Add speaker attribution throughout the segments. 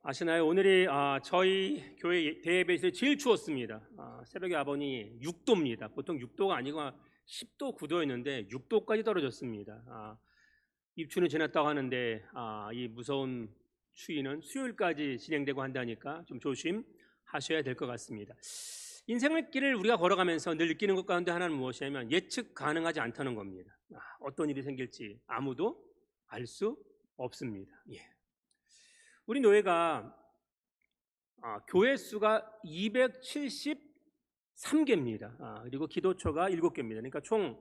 Speaker 1: 아시나요? 오늘이 저희 교회 대예배에서 제일 추웠습니다. 새벽에 아버니 6도입니다. 보통 6도가 아니고 10도, 9도였는데 6도까지 떨어졌습니다. 입추는 지났다고 하는데 이 무서운 추위는 수요일까지 진행되고 한다니까 좀 조심하셔야 될 것 같습니다. 인생의 길을 우리가 걸어가면서 늘 느끼는 것 가운데 하나는 무엇이냐면 예측 가능하지 않다는 겁니다. 어떤 일이 생길지 아무도 알 수 없습니다. 우리 교회가 교회 수가 273개입니다. 그리고 기도처가 7개입니다. 그러니까 총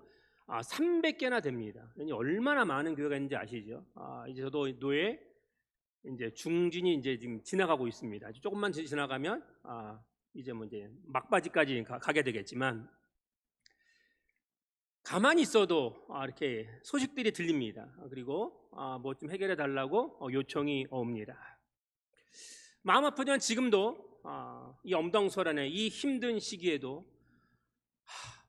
Speaker 1: 300개나 됩니다. 얼마나 많은 교회가 있는지 아시죠? 이제 저도 노예 이제 중진이 이제 지금 지나가고 있습니다. 조금만 지나가면 이제 막바지까지 가게 되겠지만 가만히 있어도 이렇게 소식들이 들립니다. 그리고 뭐 좀 해결해 달라고 요청이 옵니다. 마음 아프지만 지금도 이 엄동설안에 이 힘든 시기에도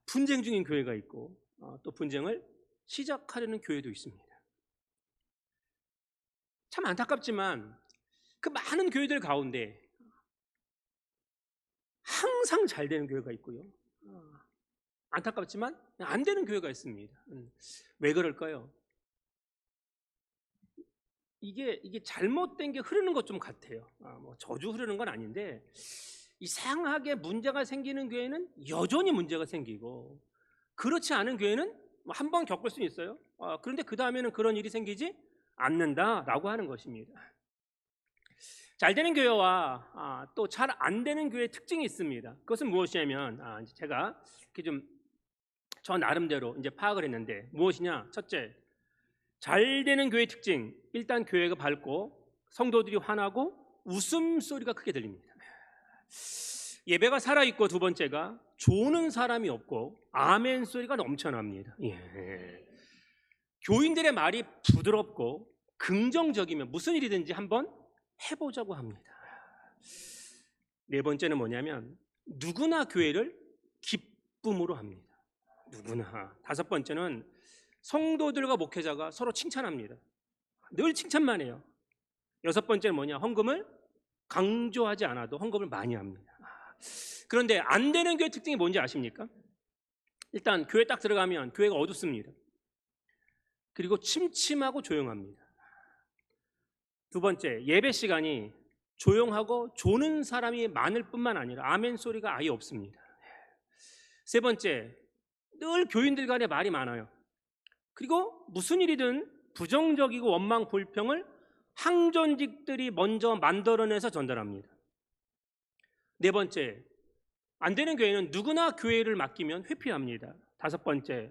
Speaker 1: 분쟁 중인 교회가 있고 또 분쟁을 시작하려는 교회도 있습니다. 참 안타깝지만 그 많은 교회들 가운데 항상 잘 되는 교회가 있고요. 안타깝지만 안 되는 교회가 있습니다. 왜 그럴까요? 이게 잘못된 게 흐르는 것 좀 같아요. 뭐 저주 흐르는 건 아닌데 이상하게 문제가 생기는 교회는 여전히 문제가 생기고 그렇지 않은 교회는 한 번 겪을 수는 있어요. 그런데 그 다음에는 그런 일이 생기지 않는다라고 하는 것입니다. 잘 되는 교회와 또 잘 안 되는 교회의 특징이 있습니다. 그것은 무엇이냐면 제가 이렇게 좀 저 나름대로 이제 파악을 했는데 무엇이냐? 첫째, 잘 되는 교회의 특징. 일단 교회가 밝고 성도들이 환하고 웃음소리가 크게 들립니다. 예배가 살아있고 두 번째가 조는 사람이 없고 아멘 소리가 넘쳐납니다. 교인들의 말이 부드럽고 긍정적이면 무슨 일이든지 한번 해보자고 합니다. 네 번째는 뭐냐면 누구나 교회를 기쁨으로 합니다. 누구나. 다섯 번째는 성도들과 목회자가 서로 칭찬합니다. 늘 칭찬만 해요. 여섯 번째는 뭐냐? 헌금을 강조하지 않아도 헌금을 많이 합니다. 그런데 안 되는 교회 특징이 뭔지 아십니까? 일단 교회 딱 들어가면 교회가 어둡습니다. 그리고 침침하고 조용합니다. 두 번째, 예배 시간이 조용하고 조는 사람이 많을 뿐만 아니라 아멘 소리가 아예 없습니다. 세 번째, 늘 교인들 간에 말이 많아요. 그리고 무슨 일이든 부정적이고 원망 불평을 항전직들이 먼저 만들어내서 전달합니다. 네 번째, 안 되는 교회는 누구나 교회를 맡기면 회피합니다. 다섯 번째,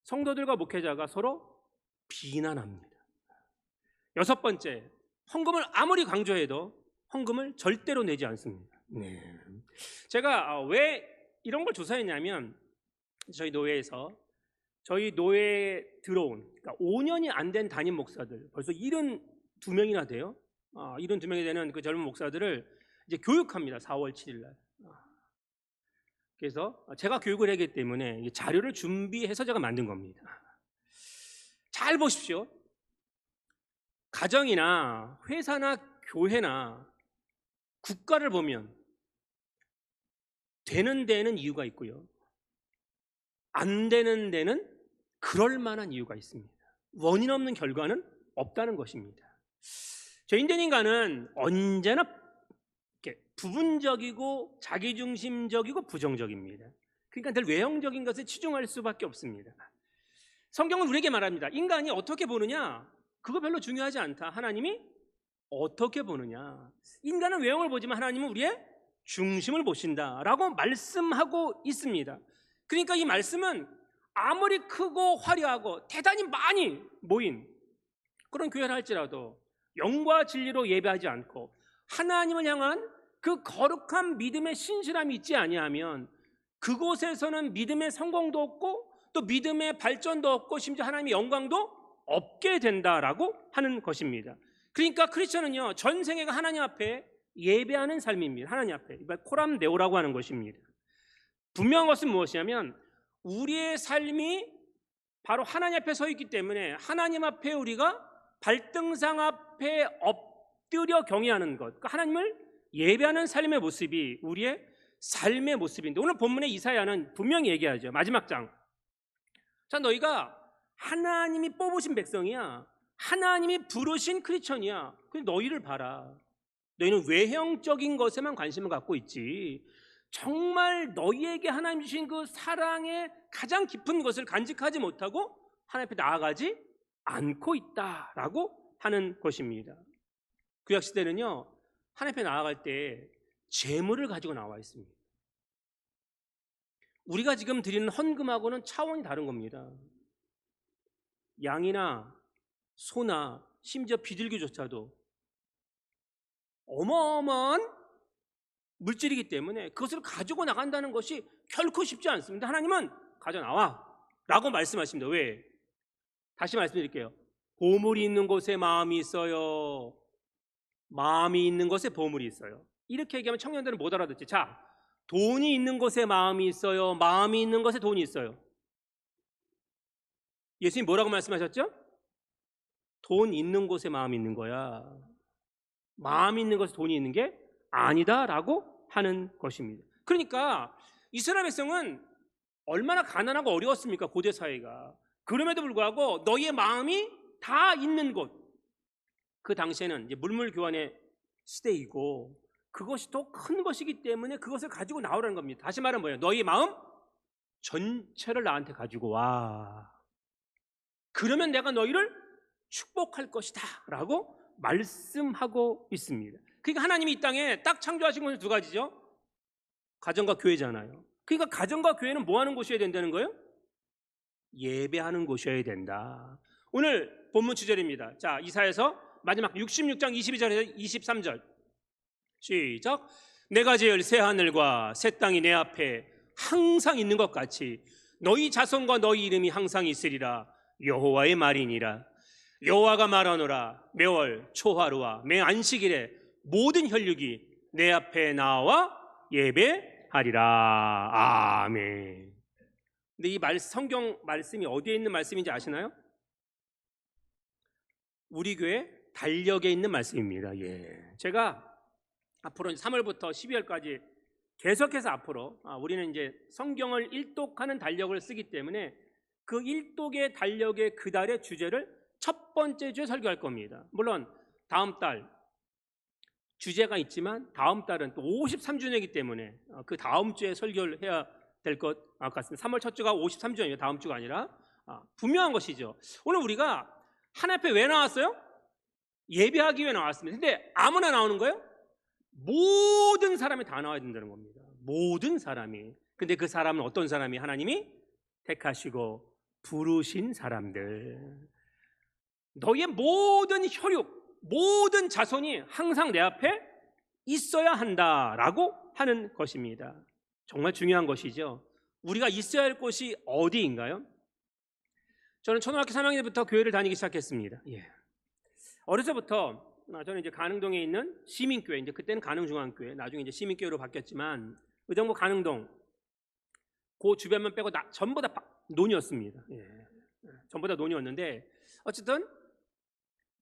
Speaker 1: 성도들과 목회자가 서로 비난합니다. 여섯 번째, 헌금을 아무리 강조해도 헌금을 절대로 내지 않습니다. 제가 왜 이런 걸 조사했냐면 저희 노예에서 저희 노예에 들어온 그러니까 5년이 안 된 담임 목사들 벌써 72명이나 돼요. 72명이 되는 그 젊은 목사들을 이제 교육합니다. 4월 7일 날. 그래서 제가 교육을 하기 때문에 자료를 준비해서 제가 만든 겁니다. 잘 보십시오. 가정이나 회사나 교회나 국가를 보면 되는 데는 이유가 있고요. 안 되는 데는 그럴 만한 이유가 있습니다. 원인 없는 결과는 없다는 것입니다. 죄인된 인간은 언제나 부분적이고 자기중심적이고 부정적입니다. 그러니까 늘 외형적인 것에 치중할 수밖에 없습니다. 성경은 우리에게 말합니다. 인간이 어떻게 보느냐? 그거 별로 중요하지 않다. 하나님이 어떻게 보느냐? 인간은 외형을 보지만 하나님은 우리의 중심을 보신다라고 말씀하고 있습니다. 그러니까 이 말씀은 아무리 크고 화려하고 대단히 많이 모인 그런 교회를 할지라도 영과 진리로 예배하지 않고 하나님을 향한 그 거룩한 믿음의 신실함이 있지 아니하면 그곳에서는 믿음의 성공도 없고 또 믿음의 발전도 없고 심지어 하나님의 영광도 없게 된다라고 하는 것입니다. 그러니까 크리스천은요 전생애가 하나님 앞에 예배하는 삶입니다. 하나님 앞에 코람 네오라고 하는 것입니다. 분명한 것은 무엇이냐면 우리의 삶이 바로 하나님 앞에 서 있기 때문에 하나님 앞에 우리가 발등상 앞에 엎드려 경외하는 것, 그러니까 하나님을 예배하는 삶의 모습이 우리의 삶의 모습인데, 오늘 본문의 이사야는 분명히 얘기하죠. 마지막 장. 자, 너희가 하나님이 뽑으신 백성이야. 하나님이 부르신 크리스천이야. 근데 너희를 봐라. 너희는 외형적인 것에만 관심을 갖고 있지, 정말 너희에게 하나님 주신 그 사랑의 가장 깊은 것을 간직하지 못하고 하나님 앞에 나아가지 않고 있다라고 하는 것입니다. 구약 시대는요, 하나님 앞에 나아갈 때 재물을 가지고 나와 있습니다. 우리가 지금 드리는 헌금하고는 차원이 다른 겁니다. 양이나 소나 심지어 비둘기조차도 어마어마한 물질이기 때문에 그것을 가지고 나간다는 것이 결코 쉽지 않습니다. 하나님은 가져나와 라고 말씀하십니다. 왜? 다시 말씀드릴게요. 보물이 있는 곳에 마음이 있어요. 마음이 있는 곳에 보물이 있어요. 이렇게 얘기하면 청년들은 못 알아듣지. 자, 돈이 있는 곳에 마음이 있어요. 마음이 있는 곳에 돈이 있어요. 예수님 뭐라고 말씀하셨죠? 돈 있는 곳에 마음이 있는 거야. 마음이 있는 곳에 돈이 있는 게 아니다라고 하는 것입니다. 그러니까 이스라엘 백성은 얼마나 가난하고 어려웠습니까? 고대 사회가. 그럼에도 불구하고 너희의 마음이 다 있는 곳, 그 당시에는 이제 물물교환의 시대이고 그것이 더 큰 것이기 때문에 그것을 가지고 나오라는 겁니다. 다시 말하면 뭐예요? 너희 마음 전체를 나한테 가지고 와. 그러면 내가 너희를 축복할 것이다 라고 말씀하고 있습니다. 그러니까 하나님이 이 땅에 딱 창조하신 것은 두 가지죠. 가정과 교회잖아요. 그러니까 가정과 교회는 뭐 하는 곳이어야 된다는 거예요? 예배하는 곳이어야 된다. 오늘 본문 주절입니다. 자, 이사야서 마지막 66장 22절에서 23절 시작. 내가 지을 새 하늘과 새 땅이 내 앞에 항상 있는 것 같이 너희 자손과 너희 이름이 항상 있으리라. 여호와의 말이니라. 여호와가 말하노라. 매월 초하루와 매 안식일에 모든 혈육이 내 앞에 나와 예배하리라. 아멘. 근데 이 성경 말씀이 어디에 있는 말씀인지 아시나요? 우리 교회 달력에 있는 말씀입니다. 예. 제가 앞으로 3월부터 12월까지 계속해서 앞으로 우리는 이제 성경을 일독하는 달력을 쓰기 때문에 그 일독의 달력의 그 달의 주제를 첫 번째 주에 설교할 겁니다. 물론 다음 달 주제가 있지만 다음 달은 또 53주년이기 때문에 그 다음 주에 설교를 해야 될 것 같습니다. 3월 첫 주가 53주년이에요. 다음 주가 아니라 분명한 것이죠. 오늘 우리가 하나님 앞에 왜 나왔어요? 예배하기 위해 나왔습니다. 근데 아무나 나오는 거예요? 모든 사람이 다 나와야 된다는 겁니다. 모든 사람이. 근데 그 사람은 어떤 사람이? 하나님이 택하시고 부르신 사람들. 너의 모든 혈육, 모든 자손이 항상 내 앞에 있어야 한다라고 하는 것입니다. 정말 중요한 것이죠. 우리가 있어야 할 곳이 어디인가요? 저는 초등학교 3학년부터 교회를 다니기 시작했습니다. 예. 어려서부터 저는 이제 가능동에 있는 시민교회, 이제 그때는 가능중앙교회, 나중에 이제 시민교회로 바뀌었지만 의정부 가능동 그 주변만 빼고 전부 다 논이었습니다. 예. 전부 다 논이었는데 어쨌든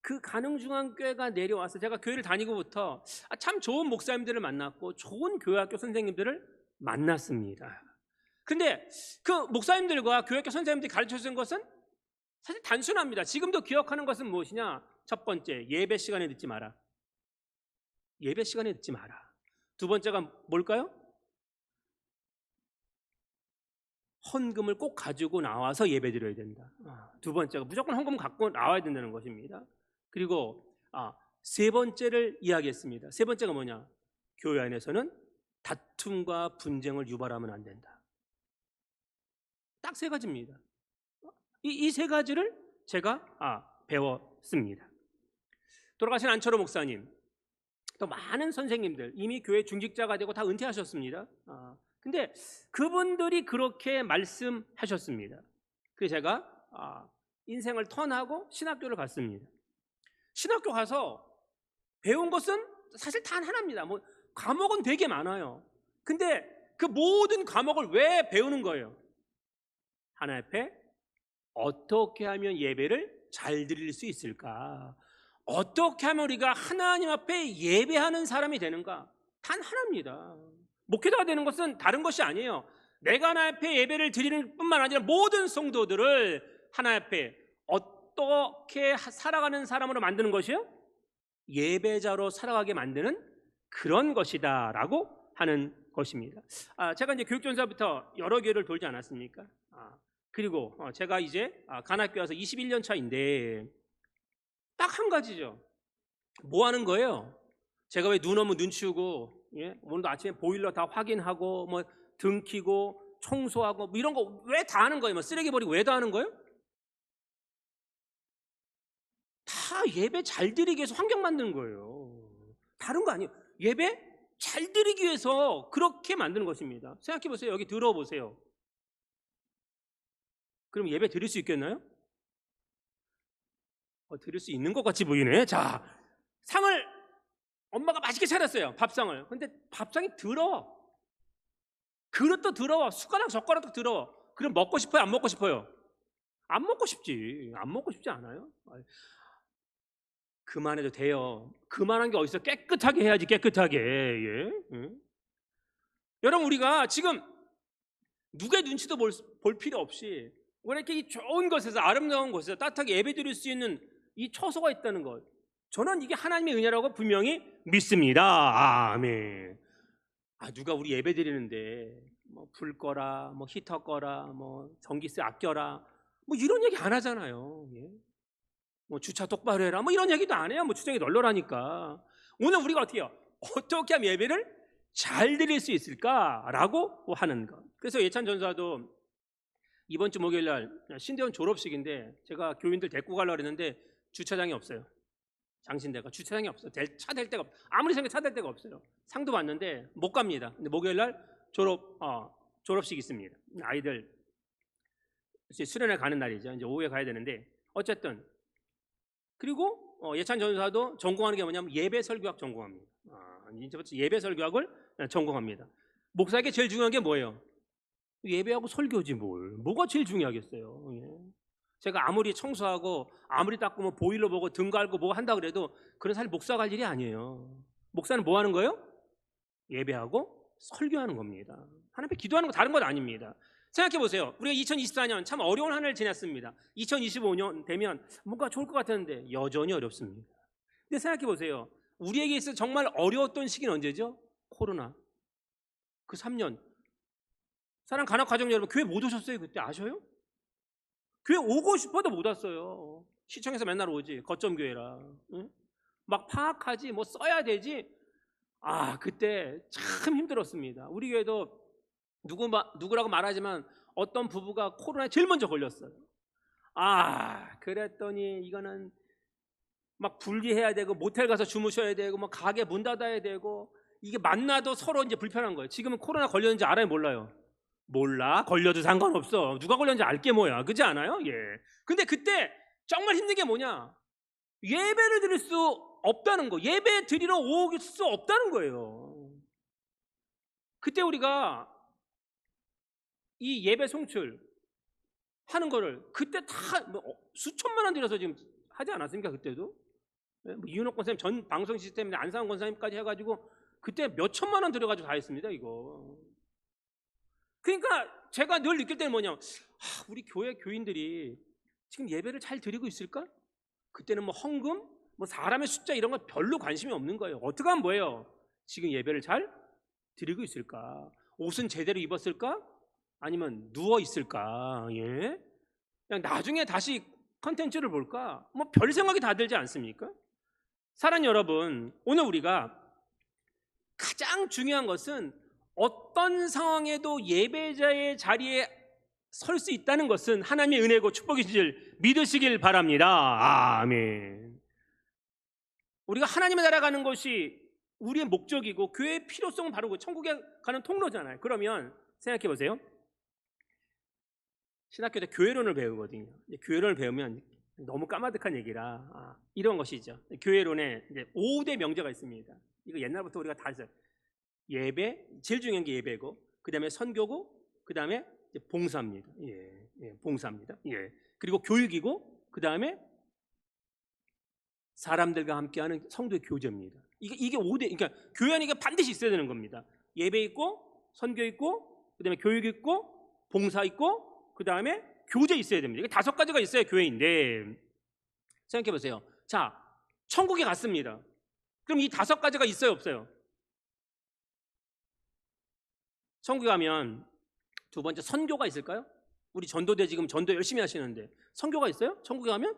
Speaker 1: 그 가능중앙교회가 내려와서 제가 교회를 다니고부터 참 좋은 목사님들을 만났고 좋은 교회학교 선생님들을 만났습니다. 근데 그 목사님들과 교회학교 선생님들이 가르쳐주는 것은 사실 단순합니다. 지금도 기억하는 것은 무엇이냐? 첫 번째, 예배 시간에 늦지 마라. 예배 시간에 늦지 마라. 두 번째가 뭘까요? 헌금을 꼭 가지고 나와서 예배 드려야 된다. 두 번째가 무조건 헌금 갖고 나와야 된다는 것입니다. 그리고 세 번째를 이야기했습니다. 세 번째가 뭐냐? 교회 안에서는 다툼과 분쟁을 유발하면 안 된다. 딱 세 가지입니다. 이 세 가지를 제가 배웠습니다. 돌아가신 안철호 목사님, 또 많은 선생님들 이미 교회 중직자가 되고 다 은퇴하셨습니다. 근데 그분들이 그렇게 말씀하셨습니다. 그래서 제가 인생을 턴하고 신학교를 갔습니다. 신학교 가서 배운 것은 사실 단 하나입니다. 뭐 과목은 되게 많아요. 근데 그 모든 과목을 왜 배우는 거예요? 하나님 앞에 어떻게 하면 예배를 잘 드릴 수 있을까? 어떻게 하면 우리가 하나님 앞에 예배하는 사람이 되는가? 단 하나입니다. 목회자가 되는 것은 다른 것이 아니에요. 내가 하나님 앞에 예배를 드리는 뿐만 아니라 모든 성도들을 하나님 앞에 어떻게 살아가는 사람으로 만드는 것이요? 예배자로 살아가게 만드는 그런 것이다 라고 하는 것입니다. 제가 이제 교육전사부터 여러 교회를 돌지 않았습니까? 그리고 제가 이제 간학교에 와서 21년 차인데 딱 한 가지죠. 뭐 하는 거예요? 제가 왜 눈 오면 눈 치우고, 예? 오늘도 아침에 보일러 다 확인하고 뭐 등 키고 청소하고 뭐 이런 거 왜 다 하는 거예요? 뭐 쓰레기 버리고 왜 다 하는 거예요? 다 예배 잘 드리기 위해서 환경 만드는 거예요. 다른 거 아니에요. 예배 잘 드리기 위해서 그렇게 만드는 것입니다. 생각해 보세요. 여기 들어보세요. 그럼 예배 드릴 수 있겠나요? 드릴 수 있는 것 같이 보이네. 자, 상을 엄마가 맛있게 차렸어요. 밥상을. 근데 밥상이 더러워. 그릇도 더러워. 숟가락 젓가락도 더러워. 그럼 먹고 싶어요? 안 먹고 싶어요? 안 먹고 싶지. 안 먹고 싶지 않아요? 그만해도 돼요. 그만한 게 어딨어? 깨끗하게 해야지. 깨끗하게. 예? 응? 여러분, 우리가 지금 누구의 눈치도 볼 필요 없이 왜 이렇게 이 좋은 곳에서, 아름다운 곳에서 따뜻하게 예배드릴 수 있는 이 처소가 있다는 것, 저는 이게 하나님의 은혜라고 분명히 믿습니다. 아멘. 누가 우리 예배드리는데 뭐 불 꺼라, 뭐 히터 꺼라, 뭐 전기세 아껴라, 뭐 이런 얘기 안 하잖아요. 예? 뭐 주차 똑바로 해라, 뭐 이런 얘기도 안 해요. 뭐 주차장이 널널하니까. 오늘 우리가 어떻게 해요? 어떻게 하면 예배를 잘 드릴 수 있을까라고 하는 것. 그래서 예찬 전사도 이번 주 목요일 날 신대원 졸업식인데 제가 교인들 데리고 가려고 했는데 주차장이 없어요. 장신대가 주차장이 없어요. 차 댈 데가 없어요. 아무리 생각해도 차 댈 데가 없어요. 상도 봤는데 못 갑니다. 근데 목요일 날 졸업식 있습니다. 아이들 이제 수련회 가는 날이죠. 이제 오후에 가야 되는데 어쨌든, 그리고 예찬 전사도 전공하는 게 뭐냐면 예배 설교학 전공합니다. 이제부터 예배 설교학을 전공합니다. 목사에게 제일 중요한 게 뭐예요? 예배하고 설교지 뭘. 뭐가 제일 중요하겠어요. 예. 제가 아무리 청소하고 아무리 닦고 뭐 보일러 보고 등 갈고 뭐 한다 그래도 그런 사실 목사가 할 일이 아니에요. 목사는 뭐 하는 거예요? 예배하고 설교하는 겁니다. 하나님 앞에 기도하는 거 다른 건 아닙니다. 생각해 보세요. 우리가 2024년 참 어려운 한 해를 지났습니다. 2025년 되면 뭔가 좋을 것 같았는데 여전히 어렵습니다. 근데 생각해 보세요. 우리에게 있어 정말 어려웠던 시기는 언제죠? 코로나. 그 3년. 사랑 간혹 가정 여러분, 교회 못 오셨어요? 그때 아셔요? 교회 오고 싶어도 못 왔어요. 시청에서 맨날 오지. 거점 교회라. 응? 막 파악하지, 뭐 써야 되지. 그때 참 힘들었습니다. 우리 교회도 누구라고 말하지만 어떤 부부가 코로나에 제일 먼저 걸렸어요. 그랬더니 이거는 막 분리해야 되고 모텔 가서 주무셔야 되고 뭐 가게 문 닫아야 되고, 이게 만나도 서로 이제 불편한 거예요. 지금은 코로나 걸렸는지 알아요, 몰라요? 몰라. 걸려도 상관없어. 누가 걸렸는지 알게 뭐야. 그렇지 않아요? 예. 근데 그때 정말 힘든 게 뭐냐? 예배를 드릴 수 없다는 거. 예배 드리러 올 수 없다는 거예요. 그때 우리가 이 예배 송출 하는 거를 그때 다 수천만 원 들여서 지금 하지 않았습니까? 그때도 이윤옥 권사님 전 방송 시스템에 안상원 권사님까지 해가지고 그때 몇 천만 원 들여가지고 다 했습니다. 이거. 그러니까 제가 늘 느낄 때는 뭐냐, 우리 교회 교인들이 지금 예배를 잘 드리고 있을까? 그때는 뭐 헌금, 뭐 사람의 숫자 이런 거 별로 관심이 없는 거예요. 어떻게 하면 뭐예요? 지금 예배를 잘 드리고 있을까? 옷은 제대로 입었을까? 아니면 누워 있을까? 예? 그냥 나중에 다시 컨텐츠를 볼까? 뭐 별 생각이 다 들지 않습니까? 사랑하는 여러분, 오늘 우리가 가장 중요한 것은 어떤 상황에도 예배자의 자리에 설 수 있다는 것은 하나님의 은혜고 축복이신 줄 믿으시길 바랍니다. 아멘. 우리가 하나님의 나라 가는 것이 우리의 목적이고 교회의 필요성은 바로 그 천국에 가는 통로잖아요. 그러면 생각해 보세요. 신학교 때 교회론을 배우거든요. 교회론을 배우면 너무 까마득한 얘기라 이런 것이죠. 교회론에 이제 5대 명제가 있습니다. 이거 옛날부터 우리가 다 했어요. 예배, 제일 중요한 게 예배고, 그 다음에 선교고, 그 다음에 봉사입니다. 봉사입니다. 그리고 교육이고, 그 다음에 사람들과 함께하는 성도의 교제입니다. 이게 5대, 그러니까 교회 안에 이게 반드시 있어야 되는 겁니다. 예배 있고, 선교 있고, 그다음에 교육 있고, 봉사 있고, 그다음에 교제 있어야 됩니다. 이게 5가지가 있어야 교회인데, 생각해 보세요. 자, 천국에 갔습니다. 그럼 이 5가지가 있어요, 없어요? 천국에 가면 두 번째, 선교가 있을까요? 우리 전도대 지금 전도 열심히 하시는데 선교가 있어요? 천국에 가면?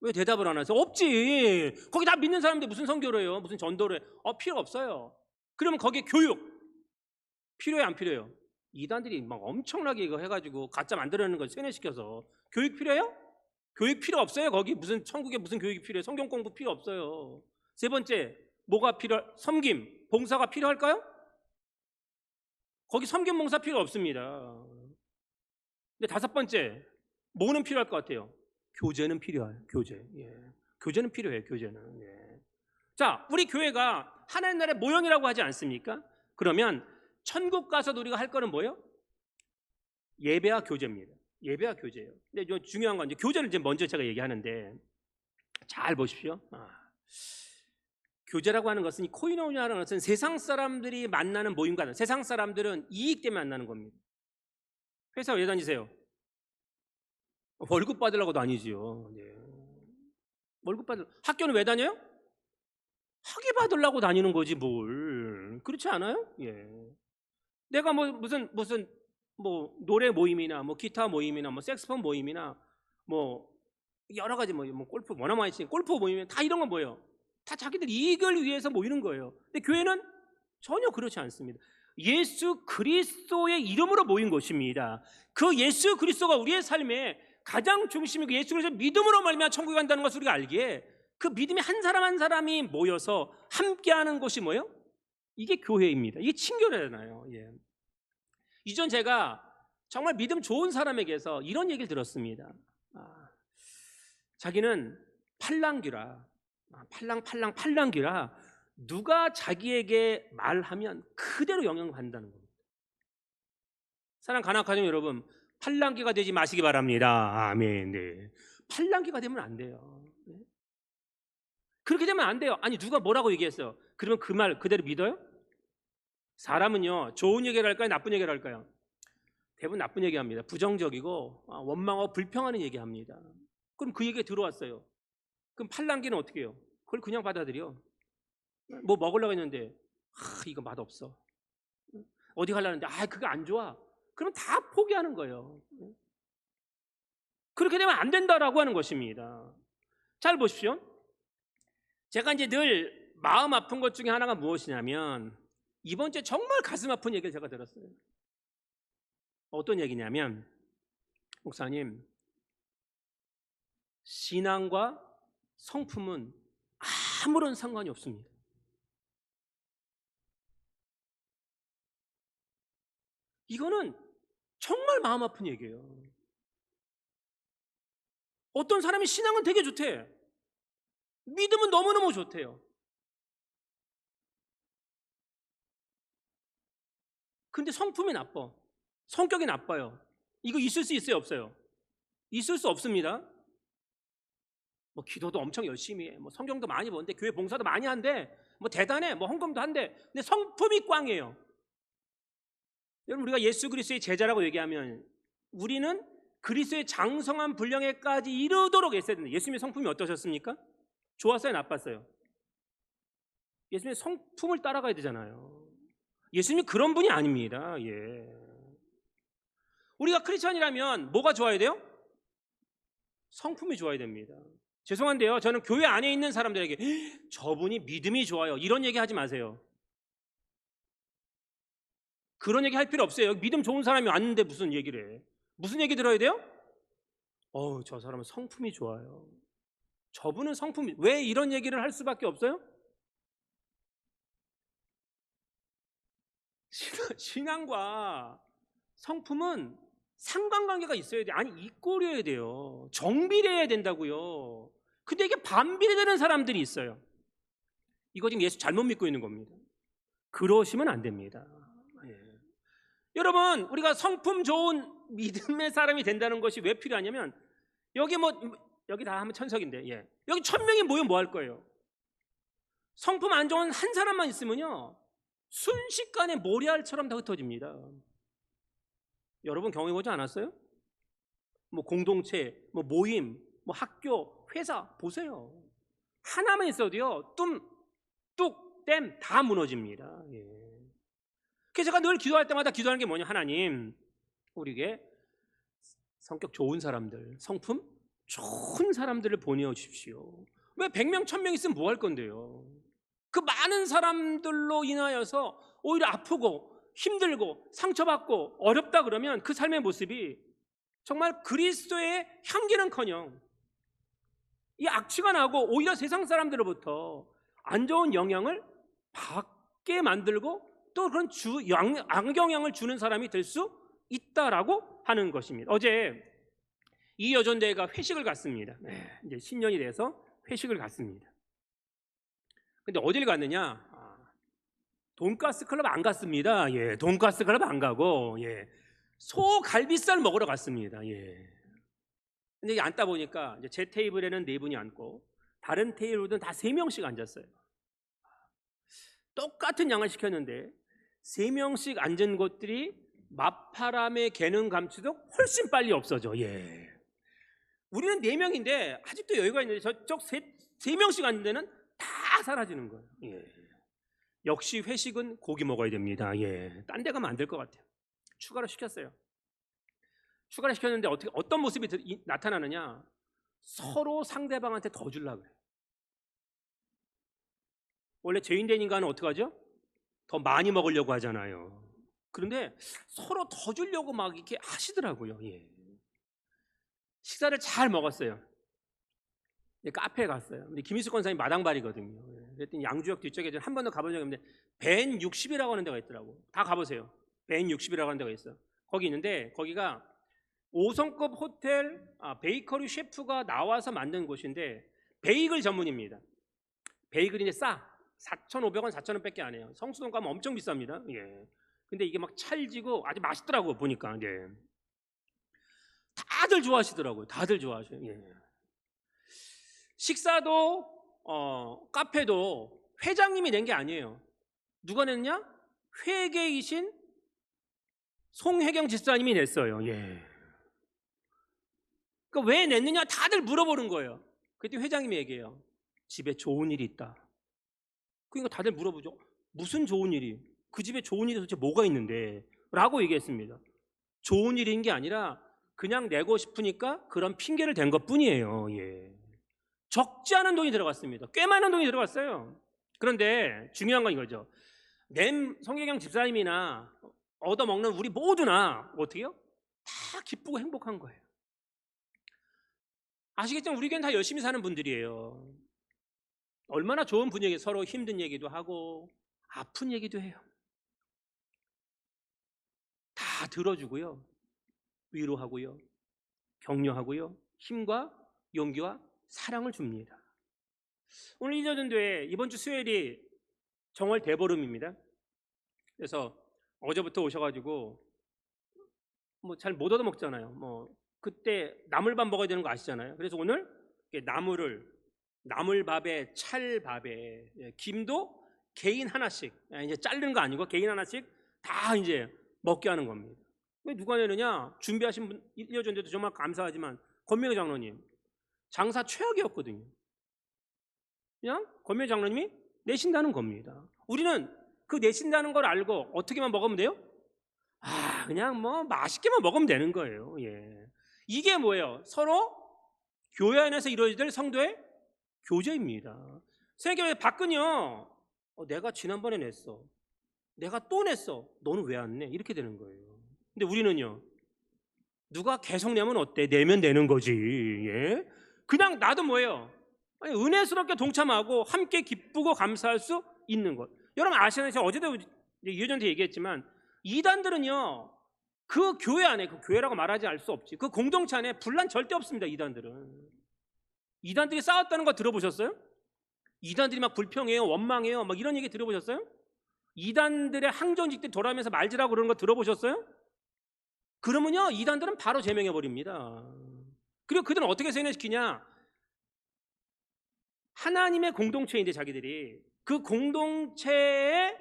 Speaker 1: 왜 대답을 안 하세요? 없지. 거기 다 믿는 사람인데 무슨 선교를 해요? 무슨 전도를 해요? 필요 없어요. 그러면 거기에 교육 필요해, 안 필요해요? 이단들이 막 엄청나게 이거 해가지고 가짜 만들어내는 걸 세뇌시켜서 교육 필요해요? 교육 필요 없어요. 거기 무슨 천국에 무슨 교육이 필요해요? 성경 공부 필요 없어요. 세 번째, 뭐가 섬김, 봉사가 필요할까요? 거기 섬김 봉사 필요 없습니다. 근데 5번째, 뭐는 필요할 것 같아요? 교제는 필요해요. 교제. 예. 교제는 필요해요. 교제는. 예. 자, 우리 교회가 하나님 나라의 모형이라고 하지 않습니까? 그러면 천국 가서도 우리가 할 거는 뭐예요? 예배와 교제입니다. 예배와 교제예요. 근데 중요한 건 이제 교제를 이제 먼저 제가 얘기하는데 잘 보십시오. 교제라고 하는 것은, 이 코이노니아라는 것은 세상 사람들이 만나는 모임과, 세상 사람들은 이익 때문에 만나는 겁니다. 회사 왜 다니세요? 월급 받으려고 다니지요. 네. 월급 학교는 왜 다녀요? 학위 받으려고 다니는 거지 뭘. 그렇지 않아요? 예. 내가 무슨 노래 모임이나 기타 모임이나 색스폰 모임이나 여러 가지 골프 워낙 많이 치는 골프 모임이나 다 이런 건 뭐예요? 다 자기들 이익을 위해서 모이는 거예요. 근데 교회는 전혀 그렇지 않습니다. 예수 그리스도의 이름으로 모인 것입니다. 그 예수 그리스도가 우리의 삶에 가장 중심이고, 예수 그리스도 믿음으로 말미암아 천국에 간다는 것을 우리가 알기에, 그 믿음이 한 사람 한 사람이 모여서 함께하는 것이 뭐예요? 이게 교회입니다. 이게 친교회잖아요. 예. 이전 제가 정말 믿음 좋은 사람에게서 이런 얘기를 들었습니다. 자기는 팔랑귀라, 팔랑귀라 누가 자기에게 말하면 그대로 영향을 받는다는 겁니다. 사랑 간악하죠 여러분, 팔랑귀가 되지 마시기 바랍니다. 아멘. 네. 팔랑귀가 되면 안 돼요. 네? 그렇게 되면 안 돼요. 아니, 누가 뭐라고 얘기했어요? 그러면 그 말 그대로 믿어요? 사람은요, 좋은 얘기를 할까요? 나쁜 얘기를 할까요? 대부분 나쁜 얘기합니다. 부정적이고 원망하고 불평하는 얘기합니다. 그럼 그 얘기가 들어왔어요. 그럼 팔랑귀는 어떻게 해요? 그걸 그냥 받아들여. 뭐 먹으려고 했는데 이거 맛없어. 어디 가려는데 그거 안 좋아. 그럼 다 포기하는 거예요. 그렇게 되면 안 된다라고 하는 것입니다. 잘 보십시오. 제가 이제 늘 마음 아픈 것 중에 하나가 무엇이냐면, 이번 주에 정말 가슴 아픈 얘기를 제가 들었어요. 어떤 얘기냐면, 목사님, 신앙과 성품은 아무런 상관이 없습니다. 이거는 정말 마음 아픈 얘기예요. 어떤 사람이 신앙은 되게 좋대. 믿음은 너무너무 좋대요. 근데 성품이 나빠. 성격이 나빠요. 이거 있을 수 있어요, 없어요? 있을 수 없습니다. 기도도 엄청 열심히 해. 성경도 많이 보는데, 교회 봉사도 많이 한대. 대단해. 헌금도 한대. 근데 성품이 꽝이에요. 여러분, 우리가 예수 그리스도의 제자라고 얘기하면 우리는 그리스도의 장성한 분량에까지 이르도록 했어야 된다. 예수님의 성품이 어떠셨습니까? 좋았어요, 나빴어요? 예수님의 성품을 따라가야 되잖아요. 예수님이 그런 분이 아닙니다. 예. 우리가 크리스천이라면 뭐가 좋아야 돼요? 성품이 좋아야 됩니다. 죄송한데요, 저는 교회 안에 있는 사람들에게 저분이 믿음이 좋아요 이런 얘기 하지 마세요. 그런 얘기 할 필요 없어요. 믿음 좋은 사람이 왔는데 무슨 얘기를 해. 무슨 얘기 들어야 돼요? 저 사람은 성품이 좋아요. 저분은 성품이, 왜 이런 얘기를 할 수밖에 없어요? 신앙과 성품은 상관관계가 있어야 돼요. 아니, 이꼴이어야 돼요. 정비례해야 된다고요. 근데 이게 반비례되는 사람들이 있어요. 이거 지금 예수 잘못 믿고 있는 겁니다. 그러시면 안 됩니다. 예. 여러분, 우리가 성품 좋은 믿음의 사람이 된다는 것이 왜 필요하냐면, 여기 여기 다 하면 천석인데, 예. 여기 1000명이 모여 뭐 할 거예요? 성품 안 좋은 한 사람만 있으면요, 순식간에 모래알처럼 다 흩어집니다. 여러분 경험해보지 않았어요? 뭐 공동체, 뭐 모임, 뭐 학교, 회사 보세요. 하나만 있어도요, 뚝, 땜 다 무너집니다. 예. 그래서 제가 늘 기도할 때마다 기도하는 게 뭐냐, 하나님, 우리에게 성격 좋은 사람들, 성품 좋은 사람들을 보내어 주십시오. 왜 100명, 1000명 있으면 뭐 할 건데요? 그 많은 사람들로 인하여서 오히려 아프고 힘들고 상처받고 어렵다 그러면 그 삶의 모습이 정말 그리스도의 향기는커녕 이 악취가 나고 오히려 세상 사람들로부터 안 좋은 영향을 받게 만들고 또 그런 악영향을 주는 사람이 될 수 있다라고 하는 것입니다. 어제 이 여전대회가 회식을 갔습니다. 이제 신년이 돼서 회식을 갔습니다. 근데 어딜 갔느냐? 돈가스 클럽 안 갔습니다. 예, 돈가스 클럽 안 가고, 예, 소갈비살 먹으러 갔습니다. 예. 근데 이제 앉다 보니까 이제 제 테이블에는 4분이 앉고 다른 테이블은 다 3명씩 앉았어요. 똑같은 양을 시켰는데 3명씩 앉은 곳들이 맞바람에 개는 감추도 훨씬 빨리 없어져. 예. 우리는 4명인데 아직도 여유가 있는데 저쪽 3명씩 앉는 데는 다 사라지는 거예요. 예. 역시 회식은 고기 먹어야 됩니다. 예. 딴 데 가면 안 될 것 같아요. 추가로 시켰어요. 추가로 시켰는데 어떤 모습이 나타나느냐? 서로 상대방한테 더 주려고 그래요. 원래 죄인된 인간은 어떻게 하죠? 더 많이 먹으려고 하잖아요. 그런데 서로 더 주려고 막 이렇게 하시더라고요. 예. 식사를 잘 먹었어요. 카페에 갔어요. 근데 김희수 권사님 마당발이거든요. 그랬더니 양주역 뒤쪽에 한 번도 가본 적이 없는데 벤 60이라고 하는 데가 있더라고. 다 가보세요. 벤 60이라고 하는 데가 있어. 거기 있는데 거기가 5성급 호텔 베이커리 셰프가 나와서 만든 곳인데 베이글 전문입니다. 베이글인데 싸. 4,500원, 4,000원밖에 안 해요. 성수동 가면 엄청 비쌉니다. 예. 근데 이게 막 찰지고 아주 맛있더라고 보니까. 예. 다들 좋아하시더라고요. 다들 좋아하셔요. 예. 식사도 카페도 회장님이 낸 게 아니에요. 누가 냈냐? 회계이신 송혜경 집사님이 냈어요. 예. 그러니까 왜 냈느냐 다들 물어보는 거예요. 그때 회장님이 얘기해요. 집에 좋은 일이 있다. 그러니까 다들 물어보죠. 무슨 좋은 일이? 그 집에 좋은 일이 도대체 뭐가 있는데? 라고 얘기했습니다. 좋은 일인 게 아니라 그냥 내고 싶으니까 그런 핑계를 댄 것뿐이에요. 예. 적지 않은 돈이 들어갔습니다. 꽤 많은 돈이 들어갔어요. 그런데 중요한 건 이거죠. 성혜경 집사님이나 얻어먹는 우리 모두나 어떻게요? 다 기쁘고 행복한 거예요. 아시겠지만 우리 교회는 다 열심히 사는 분들이에요. 얼마나 좋은 분위기, 서로 힘든 얘기도 하고 아픈 얘기도 해요. 다 들어주고요, 위로하고요, 격려하고요, 힘과 용기와 사랑을 줍니다. 오늘 이저전도회 이번 주 수요일이 정월 대보름입니다. 그래서 어제부터 오셔가지고 뭐 잘 못 얻어 먹잖아요. 뭐 그때 나물밥 먹어야 되는 거 아시잖아요. 그래서 오늘 나물밥에 찰밥에 김도 개인 하나씩, 이제 자르는 거 아니고 개인 하나씩 다 이제 먹게 하는 겁니다. 왜 누가 내느냐? 준비하신 분 1년 전에도 정말 감사하지만 권명희 장로님 장사 최악이었거든요. 그냥 권명희 장로님이 내신다는 겁니다. 우리는 그 내신다는 걸 알고 어떻게만 먹으면 돼요? 그냥 뭐 맛있게만 먹으면 되는 거예요. 예. 이게 뭐예요? 서로 교회 안에서 이루어질 성도의 교제입니다. 생각해보면 밖은요, 내가 지난번에 냈어, 내가 또 냈어, 너는 왜 안 내? 이렇게 되는 거예요. 근데 우리는요, 누가 계속 내면 어때? 내면 되는 거지. 예? 그냥 나도 뭐예요? 은혜스럽게 동참하고 함께 기쁘고 감사할 수 있는 것. 여러분 아시나요? 제가 어제도 이효전한테 얘기했지만 이단들은요, 그 교회 안에, 그 교회라고 말하지 알 수 없지, 그 공동체 안에 분란 절대 없습니다. 이단들이 싸웠다는 거 들어보셨어요? 이단들이 막 불평해요, 원망해요, 막 이런 얘기 들어보셨어요? 이단들의 항전직들 돌아오면서 말지라고 그러는 거 들어보셨어요? 그러면요, 이단들은 바로 제명해 버립니다. 그리고 그들은 어떻게 세뇌시키냐? 하나님의 공동체인데 자기들이 그 공동체에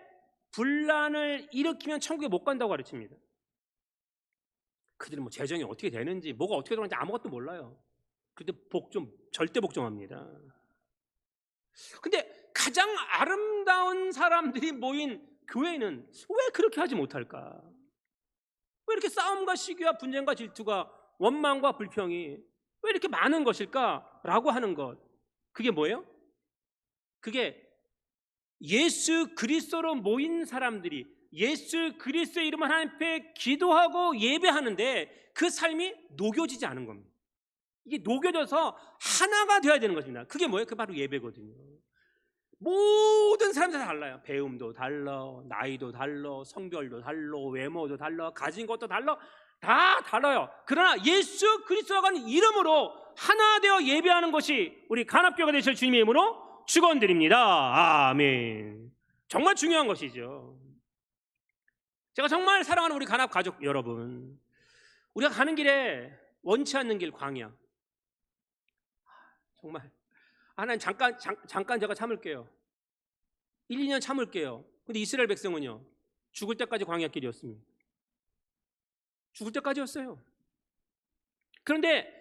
Speaker 1: 분란을 일으키면 천국에 못 간다고 가르칩니다. 그들은 뭐 재정이 어떻게 되는지 뭐가 어떻게 되는지 아무것도 몰라요. 근데 절대 복종합니다. 근데 가장 아름다운 사람들이 모인 교회는 왜 그렇게 하지 못할까? 왜 이렇게 싸움과 시기와 분쟁과 질투가 원망과 불평이 왜 이렇게 많은 것일까라고 하는 것. 그게 뭐예요? 그게 예수 그리스도로 모인 사람들이 예수 그리스도의 이름을 하나님 앞에 기도하고 예배하는데 그 삶이 녹여지지 않은 겁니다. 이게 녹여져서 하나가 되어야 되는 것입니다. 그게 뭐예요? 그게 바로 예배거든요. 모든 사람들 다 달라요. 배움도 달라, 나이도 달라, 성별도 달라, 외모도 달라, 가진 것도 달라, 다 달라요. 그러나 예수 그리스도가 하는 이름으로 하나 되어 예배하는 것이 우리 간합교회가 되실 주님의 이름으로 축원드립니다. 아멘. 정말 중요한 것이죠. 제가 정말 사랑하는 우리 간합 가족 여러분, 우리가 가는 길에 원치 않는 길 광야, 정말 하나님 잠깐 제가 참을게요. 1, 2년 참을게요. 근데 이스라엘 백성은요, 죽을 때까지 광야길이었습니다. 죽을 때까지였어요. 그런데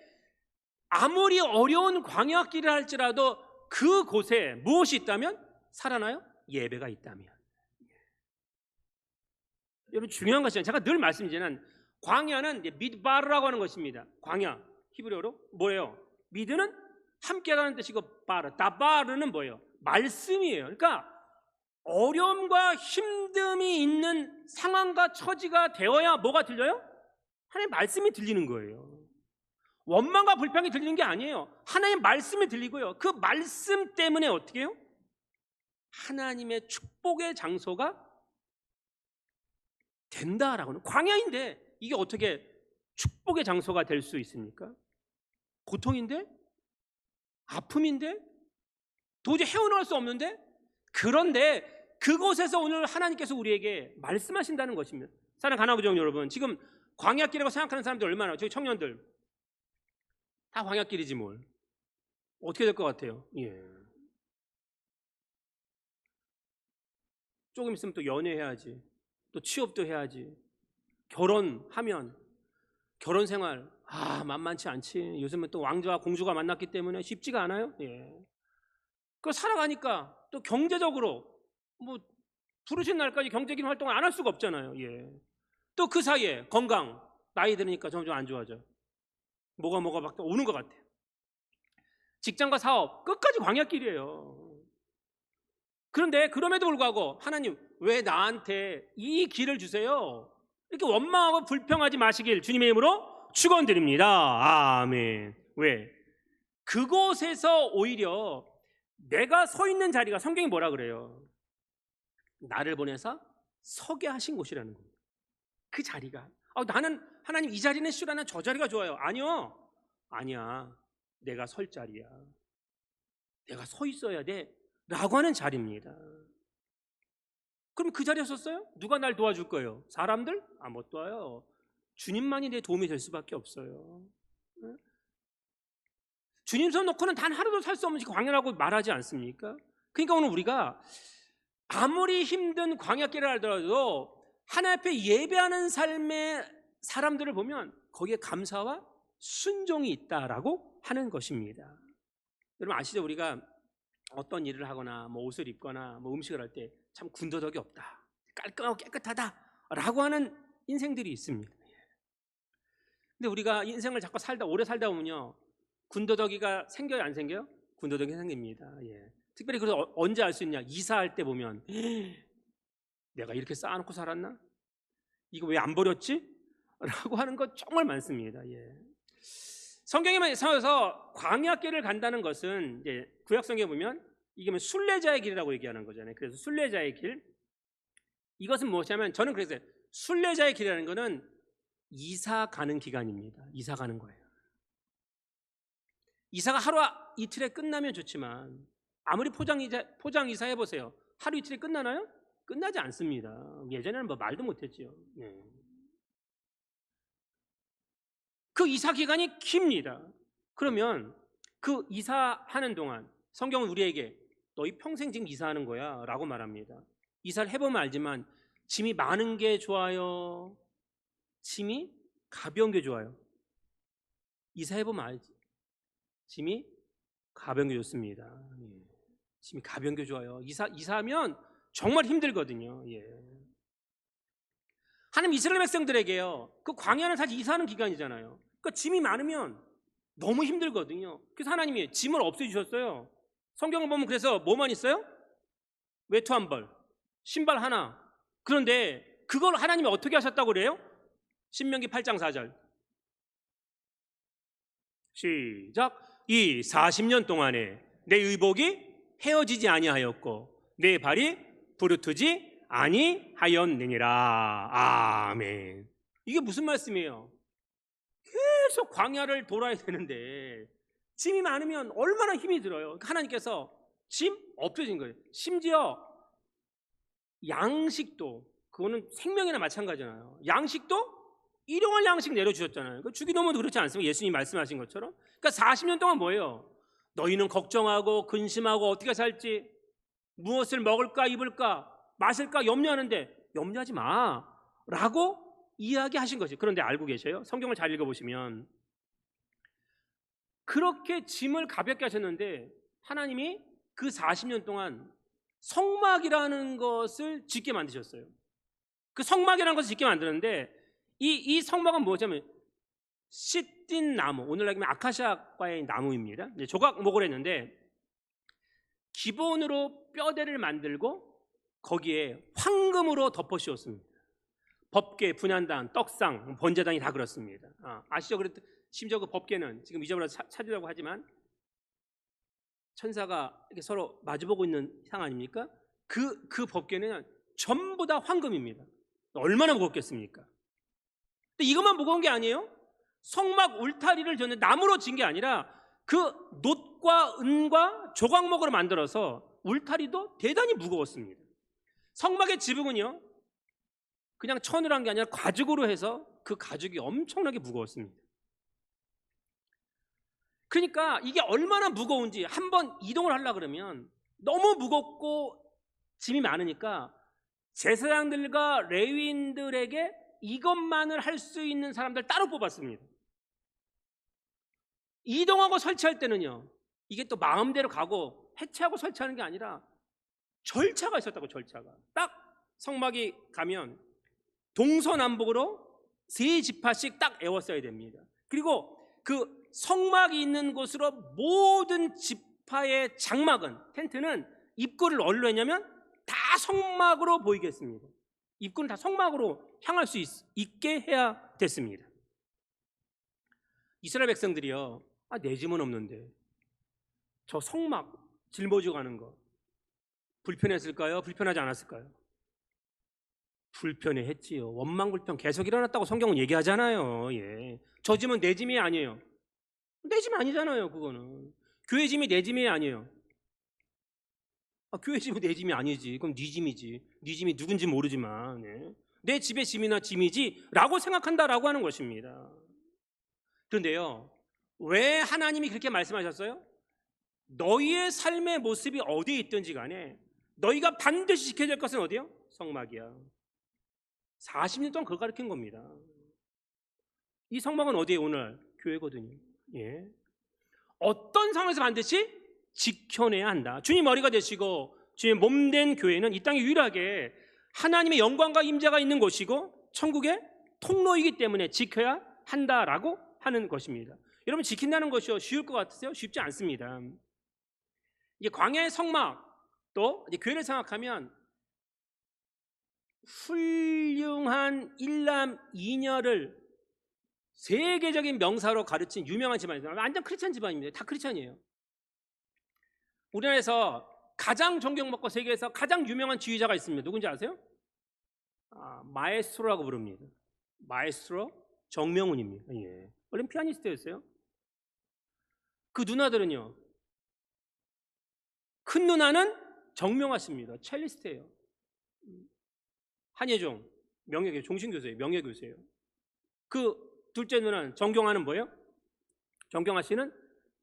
Speaker 1: 아무리 어려운 광야길을 할지라도 그곳에 무엇이 있다면? 살아나요? 예배가 있다면. 여러분 중요한 것이잖아요. 제가 늘 말씀드리지만 광야는 미드바르라고 하는 것입니다. 광야 히브리어로 뭐예요? 미드는 함께라는 뜻이고 다바르는 뭐예요? 말씀이에요. 그러니까 어려움과 힘듦이 있는 상황과 처지가 되어야 뭐가 들려요? 하나님의 말씀이 들리는 거예요. 원망과 불평이 들리는 게 아니에요. 하나님의 말씀이 들리고요. 그 말씀 때문에 어떻게 해요? 하나님의 축복의 장소가 된다라고는. 광야인데 이게 어떻게 축복의 장소가 될 수 있습니까? 고통인데? 아픔인데? 도저히 헤어나올 수 없는데? 그런데 그곳에서 오늘 하나님께서 우리에게 말씀하신다는 것입니다. 사랑하는 간화부정 여러분, 지금 광야길이라고 생각하는 사람들 얼마나, 저희 청년들 다 광야길이지 뭘. 어떻게 될 것 같아요? 예. 조금 있으면 또 연애해야지, 또 취업도 해야지, 결혼하면 결혼 생활 만만치 않지. 요즘은 또 왕자와 공주가 만났기 때문에 쉽지가 않아요. 예. 그 살아가니까 또 경제적으로 뭐 부르신 날까지 경제적인 활동을 안 할 수가 없잖아요. 예. 또 그 사이에 건강, 나이 들으니까 점점 안 좋아져. 뭐가 막 오는 것 같아요. 직장과 사업 끝까지 광야길이에요. 그런데 그럼에도 불구하고 하나님 왜 나한테 이 길을 주세요? 이렇게 원망하고 불평하지 마시길 주님의 이름으로 축원드립니다. 아멘. 왜? 그곳에서 오히려 내가 서 있는 자리가, 성경이 뭐라 그래요? 나를 보내서 서게 하신 곳이라는 겁니다. 그 자리가 나는 하나님 이 자리는 싫어, 나는 저 자리가 좋아요. 아니야. 내가 설 자리야. 내가 서 있어야 돼 라고 하는 자리입니다. 그럼 그 자리에 섰어요? 누가 날 도와줄 거예요? 사람들? 못 도와요. 주님만이 내 도움이 될 수밖에 없어요. 주님 손 놓고는 단 하루도 살 수 없는 광야라고 말하지 않습니까? 그러니까 오늘 우리가 아무리 힘든 광야길을 하더라도 하나님 앞에 예배하는 삶의 사람들을 보면 거기에 감사와 순종이 있다라고 하는 것입니다. 여러분 아시죠? 우리가 어떤 일을 하거나 뭐 옷을 입거나 뭐 음식을 할 때 참 군더더기 없다, 깔끔하고 깨끗하다라고 하는 인생들이 있습니다. 근데 우리가 인생을 자꾸 오래 살다 보면요, 군더더기가 생겨요, 안 생겨요? 군더더기 생깁니다. 예. 특별히 그래서 언제 알 수 있냐? 이사할 때 보면 내가 이렇게 쌓아놓고 살았나? 이거 왜 안 버렸지? 라고 하는 것 정말 많습니다. 예. 성경에서 광야길을 간다는 것은 이제 구약성경에 보면 이게 뭐 순례자의 길이라고 얘기하는 거잖아요. 그래서 순례자의 길, 이것은 무엇이냐면 저는 그래서 순례자의 길이라는 것은 이사 가는 기간입니다. 이사 가는 거예요. 이사가 하루 이틀에 끝나면 좋지만 아무리 포장 이사 해보세요. 하루 이틀에 끝나나요? 끝나지 않습니다. 예전에는 뭐 말도 못했죠. 네. 그 이사 기간이 깁니다. 그러면 그 이사하는 동안 성경은 우리에게 너희 평생 지금 이사하는 거야 라고 말합니다. 이사를 해보면 알지만 짐이 많은 게 좋아요? 짐이 가벼운 게 좋아요? 이사해보면 알지. 짐이 가벼운 게 좋습니다. 예. 짐이 가벼운 게 좋아요. 이사하면 정말 힘들거든요. 예. 하나님 이스라엘 백성들에게요, 그 광야는 사실 이사하는 기간이잖아요. 그러니까 짐이 많으면 너무 힘들거든요. 그래서 하나님이 짐을 없애주셨어요. 성경을 보면 그래서 뭐만 있어요? 외투 한 벌, 신발 하나. 그런데 그걸 하나님이 어떻게 하셨다고 그래요? 신명기 8장 4절 시작. 이 40년 동안에 내 의복이 헤어지지 아니하였고 내 발이 부르트지 아니하였느니라. 아멘. 이게 무슨 말씀이에요? 계속 광야를 돌아야 되는데 짐이 많으면 얼마나 힘이 들어요. 그러니까 하나님께서 짐 없어진 거예요. 심지어 양식도, 그거는 생명이나 마찬가지잖아요. 양식도 일용할 양식 내려주셨잖아요. 주기도문도 그렇지 않습니까? 예수님이 말씀하신 것처럼. 그러니까 40년 동안 뭐예요? 너희는 걱정하고 근심하고 어떻게 살지, 무엇을 먹을까 입을까 마실까 염려하는데 염려하지 마 라고 이야기하신 거지. 그런데 알고 계셔요? 성경을 잘 읽어보시면 그렇게 짐을 가볍게 하셨는데 하나님이 그 40년 동안 성막이라는 것을 짓게 만드셨어요. 그 성막이라는 것을 짓게 만드는데 이 성막은 뭐냐면 시딘 나무, 오늘날 하면 아카시아과의 나무입니다. 조각목을 했는데 기본으로 뼈대를 만들고 거기에 황금으로 덮어 씌웠습니다. 법궤, 분향단, 떡상, 번제단이 다 그렇습니다. 아시죠? 심지어 그 법궤는 지금 잊어버려서 찾으려고 하지만 천사가 이렇게 서로 마주보고 있는 상 아닙니까? 그 법궤는 전부 다 황금입니다. 얼마나 무겁겠습니까? 근데 이것만 무거운 게 아니에요. 성막 울타리를 저는 나무로 진 게 아니라 그 놋과 은과 조각목으로 만들어서 울타리도 대단히 무거웠습니다. 성막의 지붕은요, 그냥 천으로 한 게 아니라 가죽으로 해서 그 가죽이 엄청나게 무거웠습니다. 그러니까 이게 얼마나 무거운지 한번 이동을 하려고 그러면 너무 무겁고 짐이 많으니까 제사장들과 레위인들에게 이것만을 할 수 있는 사람들 따로 뽑았습니다. 이동하고 설치할 때는요, 이게 또 마음대로 가고 해체하고 설치하는 게 아니라 절차가 있었다고. 절차가 딱 성막이 가면 동서남북으로 3지파씩 딱 에워써야 됩니다. 그리고 그 성막이 있는 곳으로 모든 지파의 장막은, 텐트는 입구를 어디로 했냐면 다 성막으로 보이게 했습니다. 입구는 다 성막으로 향할 수 있게 해야 됐습니다. 이스라엘 백성들이요, 내 짐은 없는데 저 성막 짊어지고 가는 거 불편했을까요? 불편하지 않았을까요? 불편해했지요. 원망불평 계속 일어났다고 성경은 얘기하잖아요. 예. 저 짐은 내 짐이 아니에요. 내 짐 아니잖아요. 그거는 교회 짐이 내 짐이 아니에요. 교회 짐이 내 짐이 아니지. 그럼 네 짐이지. 네 짐이 누군지 모르지만, 예. 내 집의 짐이나 짐이지 라고 생각한다라고 하는 것입니다. 그런데요, 왜 하나님이 그렇게 말씀하셨어요? 너희의 삶의 모습이 어디에 있든지 간에 너희가 반드시 지켜야 될 것은 어디요? 성막이야. 40년 동안 그걸 가르친 겁니다. 이 성막은 어디에? 오늘 교회거든요. 예. 어떤 상황에서 반드시 지켜내야 한다. 주님 머리가 되시고 주님 몸된 교회는 이 땅에 유일하게 하나님의 영광과 임재가 있는 곳이고 천국의 통로이기 때문에 지켜야 한다라고 하는 것입니다. 여러분, 지킨다는 것이 쉬울 것 같으세요? 쉽지 않습니다. 이제 광야의 성막, 또 이제 교회를 생각하면 훌륭한 일남 이녀를 세계적인 명사로 가르친 유명한 집안이죠. 완전 크리스찬 집안입니다. 다 크리스찬이에요. 우리나라에서 가장 존경받고 세계에서 가장 유명한 지휘자가 있습니다. 누군지 아세요? 마에스트로라고 부릅니다. 마에스트로 정명훈입니다. 예. 원래 피아니스트였어요. 그 누나들은요, 큰 누나는 정명화 씨입니다. 첼리스트예요. 한예종 명예교 종신교수예요. 명예교수예요. 그 둘째 누나는 정경화는 뭐예요? 정경화 씨는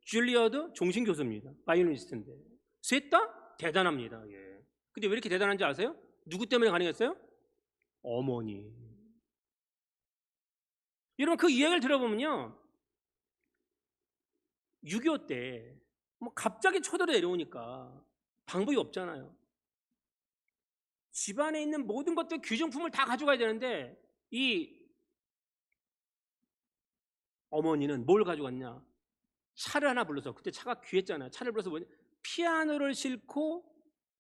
Speaker 1: 줄리어드 종신교수입니다. 바이올리니스트인데 셋 다 대단합니다. 예. 근데 왜 이렇게 대단한지 아세요? 누구 때문에 가능했어요? 어머니. 여러분 그 이야기를 들어보면요, 6.25 때 뭐 갑자기 쳐들어 내려오니까 방법이 없잖아요. 집안에 있는 모든 것들, 귀중품을 다 가져가야 되는데 이 어머니는 뭘 가져갔냐? 차를 하나 불러서, 그때 차가 귀했잖아요. 차를 불러서 뭐냐? 피아노를 싣고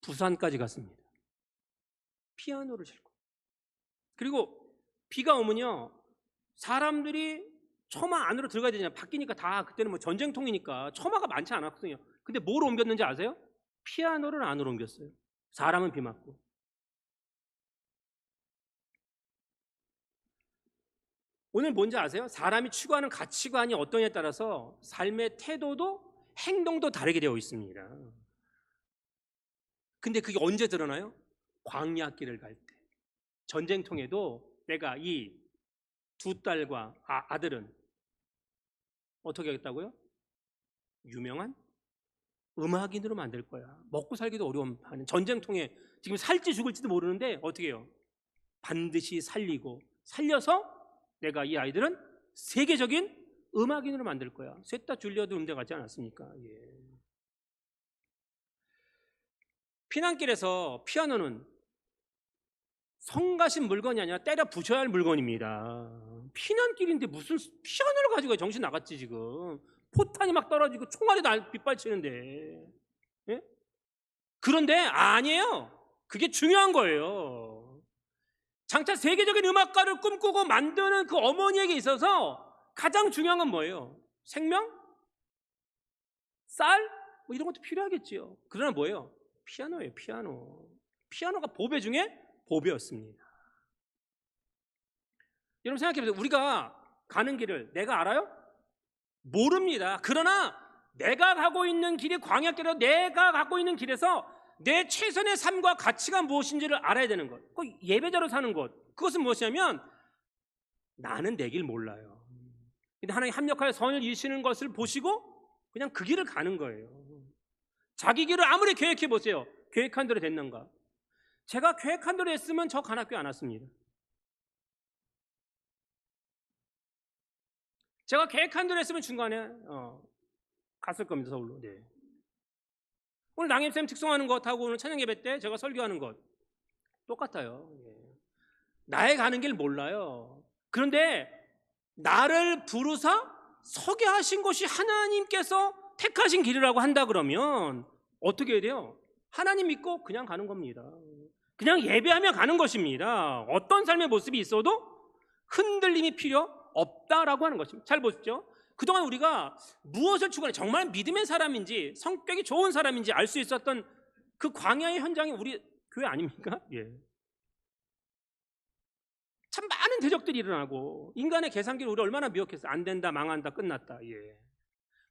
Speaker 1: 부산까지 갔습니다. 피아노를 싣고. 그리고 비가 오면요, 사람들이 처마 안으로 들어가야 되잖아요. 바뀌니까 다, 그때는 뭐 전쟁통이니까 처마가 많지 않았거든요. 근데 뭘 옮겼는지 아세요? 피아노를 안으로 옮겼어요. 사람은 비 맞고. 오늘 뭔지 아세요? 사람이 추구하는 가치관이 어떠냐에 따라서 삶의 태도도 행동도 다르게 되어 있습니다. 근데 그게 언제 드러나요? 광야길을 갈 때. 전쟁통에도 내가 이 두 딸과 아들은 어떻게 하겠다고요? 유명한 음악인으로 만들 거야. 먹고 살기도 어려운 전쟁통에 지금 살지 죽을지도 모르는데 어떻게 해요? 반드시 살리고, 살려서 내가 이 아이들은 세계적인 음악인으로 만들 거야. 셋 다 줄리어드 음대 가지 않았습니까? 예. 피난길에서 피아노는 성가신 물건이 아니라 때려 부셔야 할 물건입니다. 피난길인데 무슨 피아노를 가지고 가요? 정신 나갔지 지금. 포탄이 막 떨어지고 총알이 빗발치는데. 예? 그런데 아니에요. 그게 중요한 거예요. 장차 세계적인 음악가를 꿈꾸고 만드는 그 어머니에게 있어서 가장 중요한 건 뭐예요? 생명? 쌀? 뭐 이런 것도 필요하겠지요. 그러나 뭐예요? 피아노예요. 피아노. 피아노가 보배 중에 보배였습니다. 여러분 생각해보세요. 우리가 가는 길을 내가 알아요? 모릅니다. 그러나 내가 가고 있는 길이 광야길이라도 내가 가고 있는 길에서 내 최선의 삶과 가치가 무엇인지를 알아야 되는 것. 그 예배자로 사는 것. 그것은 무엇이냐면 나는 내 길 몰라요. 근데 하나님 합력하여 선을 이루시는 것을 보시고 그냥 그 길을 가는 거예요. 자기 길을 아무리 계획해 보세요. 계획한 대로 됐는가? 제가 계획한 대로 했으면 저 관악교회 안 왔습니다. 제가 계획한 대로 했으면 중간에 갔을 겁니다. 서울로. 네. 오늘 낭임쌤 특송하는 것하고 오늘 찬양 예배 때 제가 설교하는 것 똑같아요. 예. 나의 가는 길 몰라요. 그런데 나를 부르사 서게 하신 것이 하나님께서 택하신 길이라고 한다 그러면 어떻게 해야 돼요? 하나님 믿고 그냥 가는 겁니다. 그냥 예배하며 가는 것입니다. 어떤 삶의 모습이 있어도 흔들림이 필요 없다라고 하는 것입니다. 잘 보십시오. 그동안 우리가 무엇을 추구하는, 정말 믿음의 사람인지 성격이 좋은 사람인지 알 수 있었던 그 광야의 현장이 우리 교회 아닙니까? 예. 참 많은 대적들이 일어나고 인간의 계산기를 우리 얼마나 미혹했어요. 안 된다, 망한다, 끝났다. 예.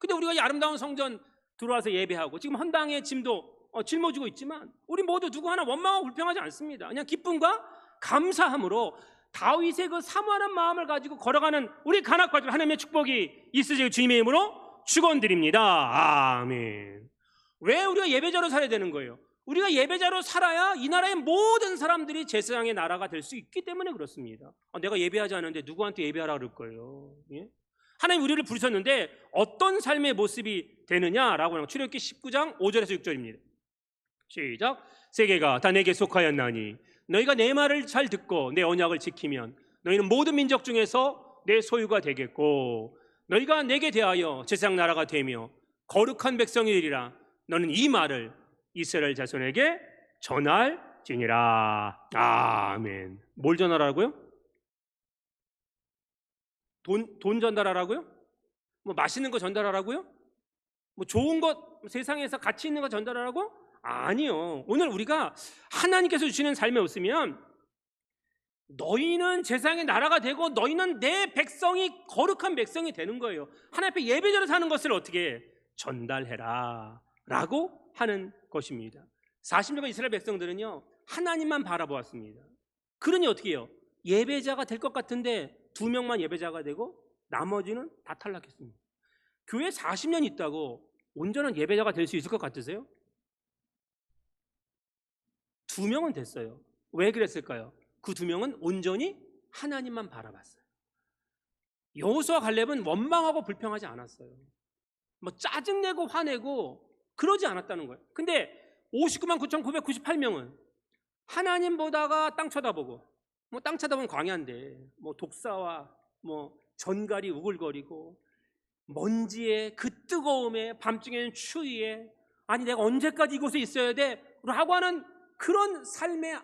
Speaker 1: 근데 우리가 이 아름다운 성전 들어와서 예배하고 지금 헌당의 짐도 짊어지고 있지만 우리 모두 누구 하나 원망하고 불평하지 않습니다. 그냥 기쁨과 감사함으로 다윗의 그 사모하는 마음을 가지고 걸어가는 우리 간악가족 하나님의 축복이 있으시길 주님의 이름으로 축원드립니다. 아멘. 왜 우리가 예배자로 살아야 되는 거예요? 우리가 예배자로 살아야 이 나라의 모든 사람들이 제사장의 나라가 될 수 있기 때문에 그렇습니다. 내가 예배하지 않는데 누구한테 예배하라 그럴 거예요? 예? 하나님 우리를 부르셨는데 어떤 삶의 모습이 되느냐라고 하는 출애굽기 19장 5절에서 6절입니다. 시작. 세계가 다 내게 속하였나니 너희가 내 말을 잘 듣고 내 언약을 지키면 너희는 모든 민족 중에서 내 소유가 되겠고 너희가 내게 대하여 제사장 나라가 되며 거룩한 백성이 되리라. 너는 이 말을 이스라엘 자손에게 전할지니라. 아멘. 뭘 전하라고요? 돈 전달하라고요? 뭐 맛있는 거 전달하라고요? 뭐 좋은 것, 세상에서 가치 있는 거 전달하라고? 아니요. 오늘 우리가 하나님께서 주시는 삶에 없으면 너희는 제사장의 나라가 되고 너희는 내 백성이 거룩한 백성이 되는 거예요. 하나님 앞에 예배자로 사는 것을 어떻게 전달해라 라고 하는 것입니다. 40년간 이스라엘 백성들은요 하나님만 바라보았습니다. 그러니 어떻게 해요? 예배자가 될 것 같은데 2명만 예배자가 되고 나머지는 다 탈락했습니다. 교회 40년 있다고 온전한 예배자가 될 수 있을 것 같으세요? 2명은 됐어요. 왜 그랬을까요? 그 2명은 온전히 하나님만 바라봤어요. 여호수아 갈렙은 원망하고 불평하지 않았어요. 뭐 짜증내고 화내고 그러지 않았다는 거예요. 근데 59만 9,998명은 하나님 보다가 땅 쳐다보고, 뭐 땅 쳐다보면 광야인데 뭐 독사와 뭐 전갈이 우글거리고 먼지에 그 뜨거움에 밤중에는 추위에 아니 내가 언제까지 이곳에 있어야 돼? 라고 하는 그런 삶의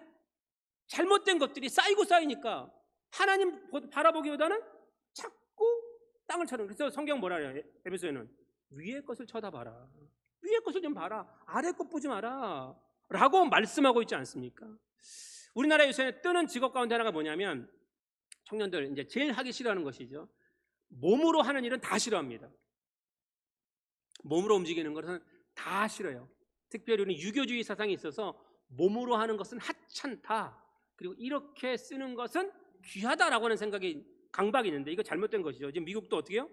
Speaker 1: 잘못된 것들이 쌓이고 쌓이니까 하나님 바라보기보다는 자꾸 땅을 쳐다보는. 그래서 성경 뭐라 해요? 에베소에는 위의 것을 쳐다봐라. 위의 것을 좀 봐라. 아래 것 보지 마라 라고 말씀하고 있지 않습니까? 우리나라 요새 뜨는 직업 가운데 하나가 뭐냐면 청년들 이제 제일 하기 싫어하는 것이죠. 몸으로 하는 일은 다 싫어합니다. 몸으로 움직이는 것은 다 싫어요. 특별히 우리는 유교주의 사상이 있어서 몸으로 하는 것은 하찮다, 그리고 이렇게 쓰는 것은 귀하다라고 하는 생각이 강박이 있는데 이거 잘못된 것이죠. 지금 미국도 어떻게 해요?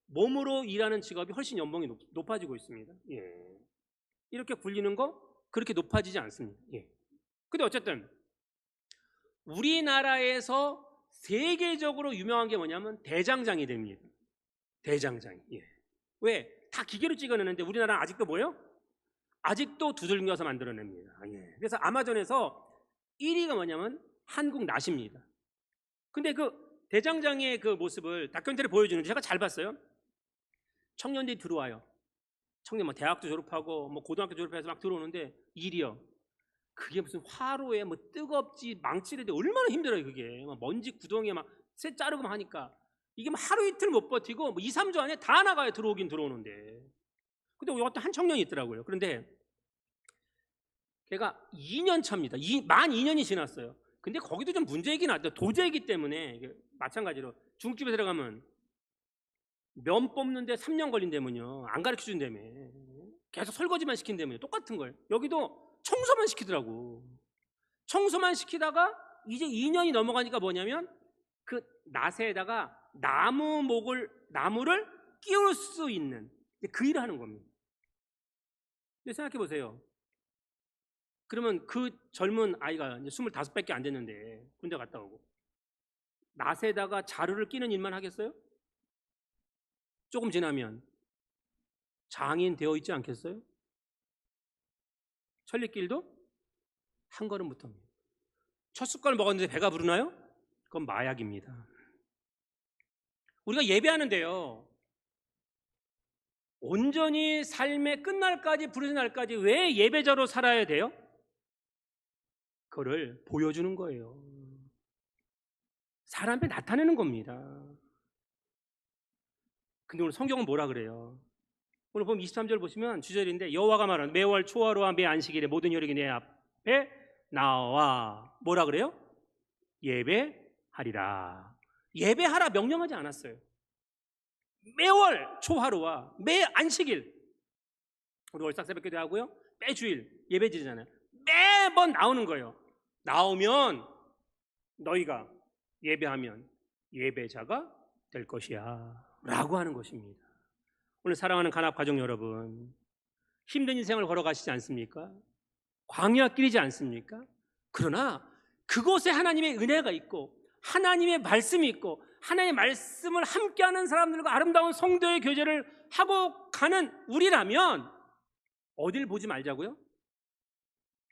Speaker 1: 몸으로 일하는 직업이 훨씬 연봉이 높아지고 있습니다. 예. 이렇게 굴리는 거 그렇게 높아지지 않습니다. 예. 근데 어쨌든 우리나라에서 세계적으로 유명한 게 뭐냐면 대장장이 됩니다. 대장장이. 예. 왜? 다 기계로 찍어내는데 우리나라는 아직도 뭐예요? 아직도 두들겨서 만들어냅니다. 예. 그래서 아마존에서 1위가 뭐냐면 한국 낫입니다. 근데 그 대장장이의 그 모습을 다큐멘터리 보여주는데 제가 잘 봤어요. 청년들이 들어와요. 청년 뭐 대학도 졸업하고 뭐 고등학교 졸업해서 막 들어오는데 일이요. 그게 무슨 화로에 뭐 뜨겁지 망치는데 얼마나 힘들어요. 그게 막 먼지 구덩이에 막 쇠 자르고 막 하니까 이게 뭐 하루 이틀 못 버티고 뭐 2, 3주 안에 다 나가요. 들어오긴 들어오는데. 근데 어떤 한 청년이 있더라고요. 그런데 걔가 2년 차입니다. 만 2년이 지났어요. 근데 거기도 좀 문제이긴 하죠. 도제이기 때문에 마찬가지로 중국집에 들어가면 면 뽑는데 3년 걸린다면요. 안 가르쳐 준다며. 계속 설거지만 시킨다면요. 똑같은 걸. 여기도 청소만 시키더라고. 청소만 시키다가 이제 2년이 넘어가니까 뭐냐면 그 낫에다가 나무를 끼울 수 있는 그 일을 하는 겁니다. 근데 생각해 보세요. 그러면 그 젊은 아이가 이제 25밖에 안 됐는데 군대 갔다 오고 낫에다가 자루를 끼는 일만 하겠어요? 조금 지나면 장인 되어 있지 않겠어요? 천리길도 한 걸음부터입니다. 첫 숟갈 먹었는데 배가 부르나요? 그건 마약입니다. 우리가 예배하는데요, 온전히 삶의 끝날까지 부르짖는 날까지 왜 예배자로 살아야 돼요? 그거를 보여주는 거예요. 사람 앞에 나타내는 겁니다. 근데 오늘 성경은 뭐라 그래요? 오늘 보면 23절 보시면 주절인데 여호와가 말하는 매월 초하루와 매 안식일에 모든 혈육이 내 앞에 나와 뭐라 그래요? 예배하리라. 예배하라 명령하지 않았어요. 매월 초하루와 매 안식일, 우리 월삭 새벽기도 하고요, 매주일 예배 드리잖아요. 매번 나오는 거예요. 나오면 너희가 예배하면 예배자가 될 것이야 라고 하는 것입니다. 오늘 사랑하는 간합 가족 여러분, 힘든 인생을 걸어가시지 않습니까? 광야길이지 않습니까? 그러나 그곳에 하나님의 은혜가 있고 하나님의 말씀이 있고 하나님의 말씀을 함께하는 사람들과 아름다운 성도의 교제를 하고 가는 우리라면 어딜 보지 말자고요?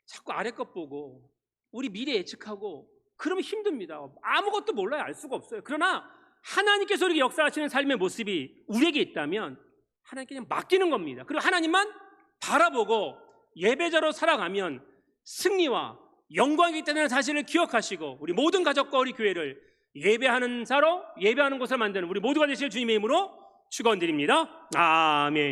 Speaker 1: 자꾸 아래 것 보고 우리 미래 예측하고 그러면 힘듭니다. 아무것도 몰라요. 알 수가 없어요. 그러나 하나님께서 우리에게 역사하시는 삶의 모습이 우리에게 있다면 하나님께 그냥 맡기는 겁니다. 그리고 하나님만 바라보고 예배자로 살아가면 승리와 영광이 있다는 사실을 기억하시고 우리 모든 가족과 우리 교회를 예배하는 곳을 만드는 우리 모두가 되실 주님의 이름으로 축원드립니다. 아멘.